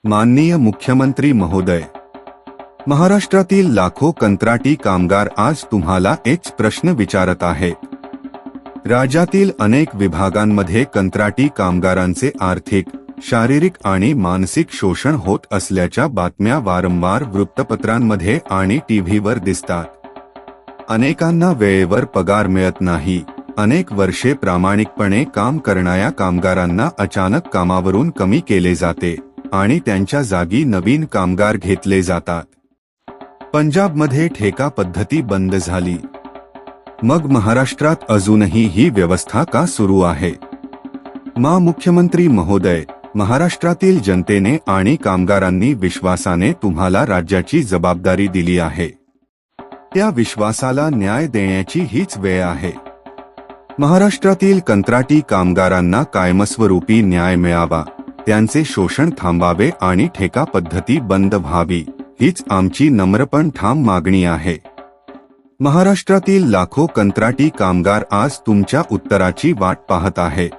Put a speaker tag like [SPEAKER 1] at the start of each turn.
[SPEAKER 1] माननीय मुख्यमंत्री महोदय, महाराष्ट्रातील लाखो कंत्राटी कामगार आज तुम्हाला एक प्रश्न विचारत आहेत. राज्यातील अनेक विभागांमध्ये कंत्राटी कामगारांचे आर्थिक, शारीरिक आणि मानसिक शोषण होत असल्याच्या बातम्या वारंवार वृत्तपत्रांमध्ये आणि टीव्हीवर दिसतात. अनेकांना वेळेवर पगार मिळत नाही. अनेक वर्षे प्रामाणिकपणे काम करणाऱ्या कामगारांना अचानक कामावरून कमी केले जाते आणि त्यांच्या जागी नवीन कामगार घेतले जातात. पंजाबमध्ये ठेका पद्धती बंद झाली. मग महाराष्ट्रात अजूनही ही व्यवस्था का सुरू आहे? मुख्यमंत्री महोदय, महाराष्ट्रातील जनतेने आणि कामगारांनी विश्वासाने तुम्हाला राज्याची जबाबदारी दिली आहे. त्या विश्वासाला न्याय देण्याची हीच वेळ आहे. महाराष्ट्रातील कंत्राटी कामगारांना कायमस्वरूपी न्याय मिळावा, त्यांचे शोषण थांबावे आणि ठेका पद्धती बंद व्हावी, हीच आमची नम्र पण ठाम मागणी आहे. महाराष्ट्रातील लाखो कंत्राटी कामगार आज तुमच्या उत्तराची वाट पाहत आहेत.